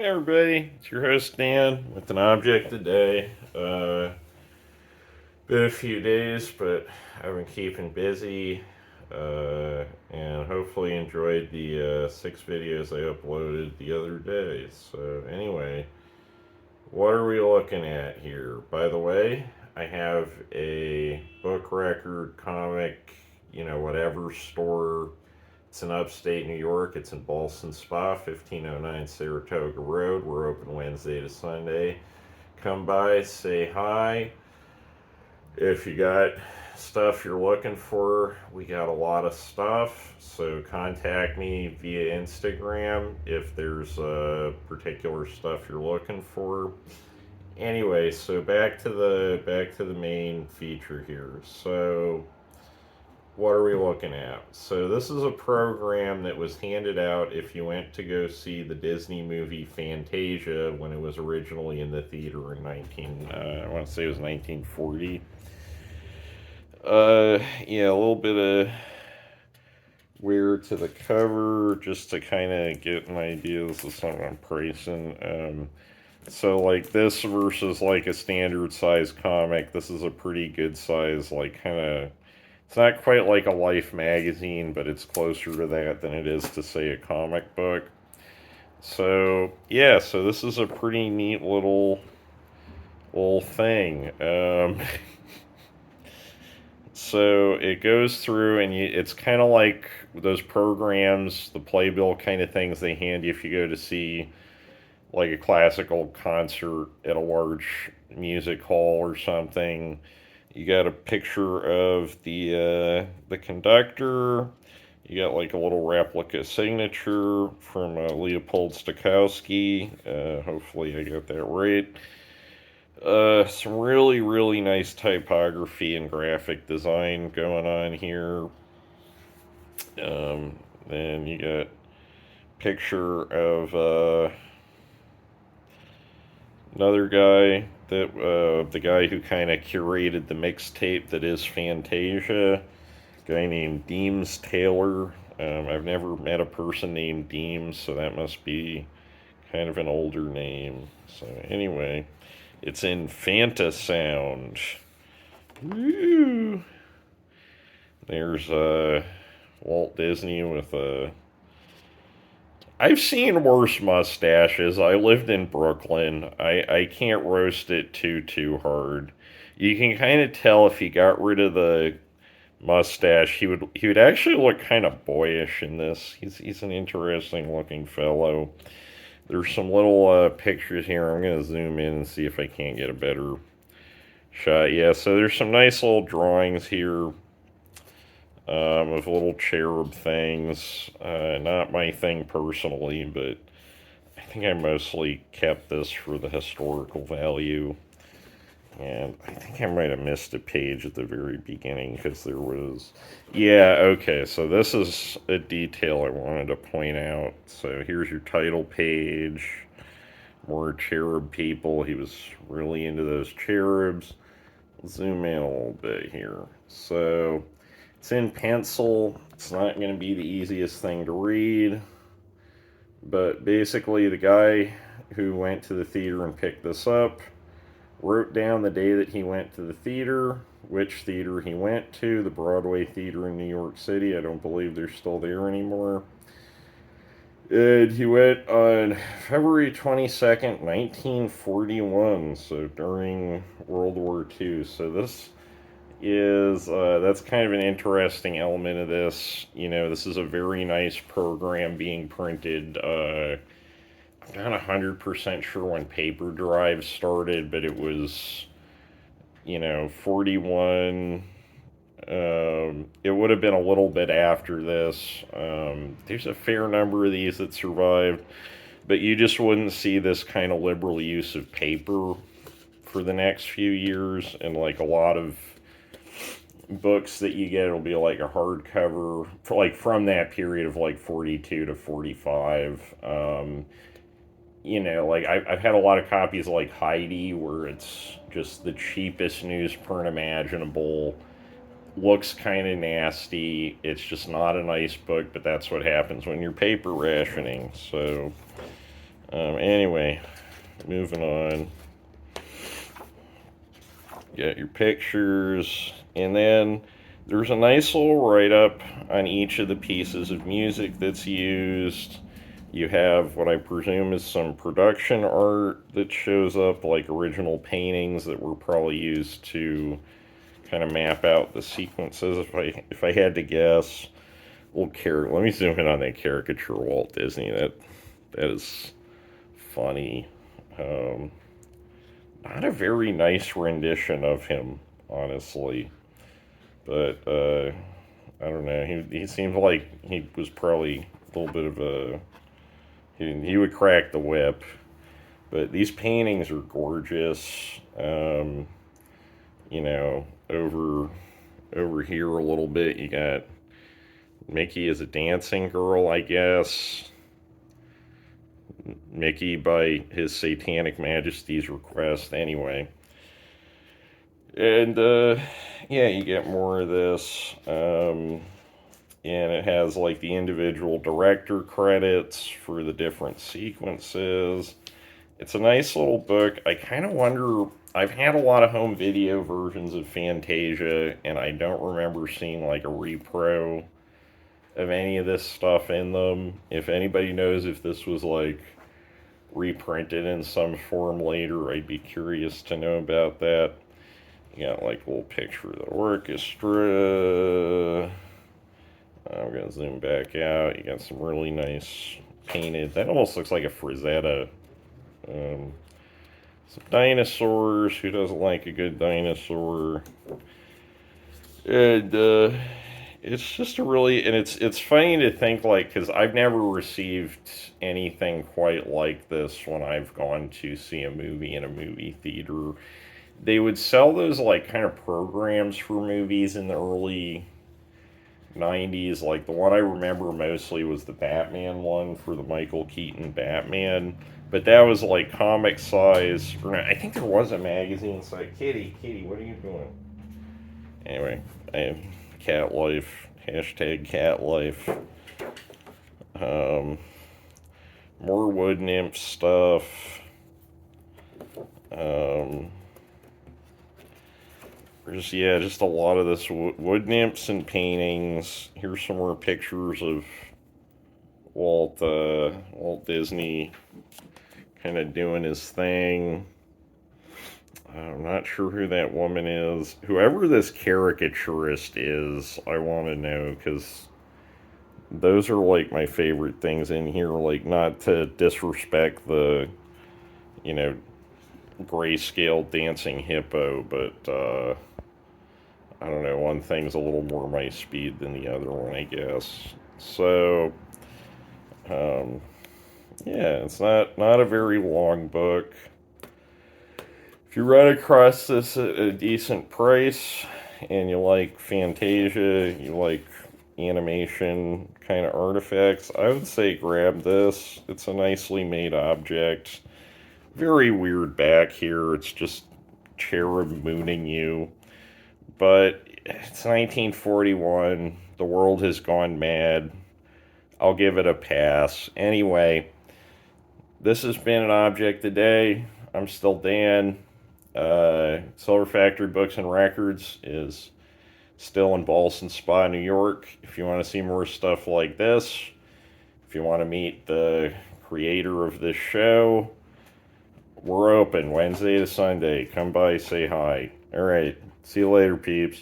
Hey everybody, it's your host Dan with an object today. Been a few days, but I've been keeping busy, and hopefully enjoyed the 6 videos I uploaded the other day. So anyway, what are we looking at here? By the way, I have a book record, comic, whatever store. It's in upstate New York. It's in Ballston Spa, 1509 Saratoga Road. We're open Wednesday to Sunday. Come by, say hi. If you got stuff you're looking for, we got a lot of stuff. So contact me via Instagram if there's particular stuff you're looking for. Anyway, so back to the main feature here. So what are we looking at? So this is a program that was handed out if you went to go see the Disney movie Fantasia when it was originally in the theater in 19 I want to say it was 1940. Yeah, a little bit of wear to the cover just to kind of get an idea. This is something I'm pricing. So like this versus like a standard size comic, this is a pretty good size, like kind of, it's not quite like a Life magazine, but it's closer to that than it is to say a comic book. So yeah, so this is a pretty neat little thing. So it goes through and it's kind of like those programs, the playbill kind of things they hand you if you go to see like a classical concert at a large music hall or something. You got a picture of the conductor. You got like a little replica signature from Leopold Stokowski. Hopefully I got that right. Some really nice typography and graphic design going on here. Then you got picture of another guy that the guy who kind of curated the mixtape that is Fantasia, a guy named Deems Taylor. I've never met a person named Deems, so that must be kind of an older name. So anyway, it's in Fantasound. Woo! There's Walt Disney with a. I've seen worse mustaches. I lived in Brooklyn. I can't roast it too hard. You can kind of tell if he got rid of the mustache, he would actually look kind of boyish in this. He's an interesting looking fellow. There's some little pictures here. I'm gonna zoom in and see if I can't get a better shot. Yeah, so there's some nice little drawings here of little cherub things. Not my thing personally, but I think I mostly kept this for the historical value. And I think I might have missed a page at the very beginning because there was. Yeah, okay, so this is a detail I wanted to point out. So here's your title page. More cherub people. He was really into those cherubs. Zoom in a little bit here. So it's in pencil. It's not going to be the easiest thing to read. But basically, the guy who went to the theater and picked this up wrote down the day that he went to the theater, which theater he went to, the Broadway Theater in New York City. I don't believe they're still there anymore. And he went on February 22nd, 1941, so during World War II. So this is, that's kind of an interesting element of this. This is a very nice program being printed. I'm not 100% sure when paper drives started, but it was, 41. It would have been a little bit after this. There's a fair number of these that survived, but you just wouldn't see this kind of liberal use of paper for the next few years. And like a lot of books that you get, it'll be like a hardcover for like from that period of like 42 to 45. Like I've had a lot of copies of like Heidi, where it's just the cheapest newsprint imaginable. Looks kind of nasty. It's just not a nice book, but that's what happens when you're paper rationing. So, Anyway, moving on. Got your pictures, and then there's a nice little write-up on each of the pieces of music that's used. You have what I presume is some production art that shows up, like original paintings that were probably used to kind of map out the sequences. If I had to guess, let me zoom in on that caricature Walt Disney. That is funny. Um, Not a very nice rendition of him, honestly. But I don't know. He seemed like he was probably a little bit of a he would crack the whip. But these paintings are gorgeous. You know, over here a little bit, you got Mickey as a dancing girl, I guess. Mickey by his satanic majesty's request, anyway. And yeah, you get more of this. And it has like the individual director credits for the different sequences. It's a nice little book. I kind of wonder. I've had a lot of home video versions of Fantasia, and I don't remember seeing like a repro of any of this stuff in them. If anybody knows if this was like reprinted in some form later, I'd be curious to know about that. You got like a little picture of the orchestra. I'm going to zoom back out. You got some really nice painted. That almost looks like a Frazetta. Some dinosaurs. Who doesn't like a good dinosaur? And it's just a really, and it's funny to think like, because I've never received anything quite like this when I've gone to see a movie in a movie theater. They would sell those like kind of programs for movies in the early 90s. Like the one I remember mostly was the Batman one for the Michael Keaton Batman. But that was like comic size. I think there was a magazine site. Kitty, what are you doing? Anyway, cat life. Hashtag cat life. More wood nymph stuff. Just a lot of this wood nymphs and paintings. Here's some more pictures of Walt Disney kind of doing his thing. I'm not sure who that woman is. Whoever this caricaturist is, I want to know, because those are like my favorite things in here. Like, not to disrespect the, you know, grayscale dancing hippo, but I don't know, one thing's a little more my speed than the other one, I guess. So, yeah, it's not a very long book. If you run across this at a decent price, and you like Fantasia, you like animation kind of artifacts, I would say grab this. It's a nicely made object. Very weird back here. It's just cherub mooning you. But it's 1941. The world has gone mad. I'll give it a pass. Anyway, this has been an object today. I'm still Dan. Silver Factory Books and Records is still in Ballston Spa, New York. If you want to see more stuff like this, if you want to meet the creator of this show, we're open Wednesday to Sunday. Come by, say hi. All right. See you later, peeps.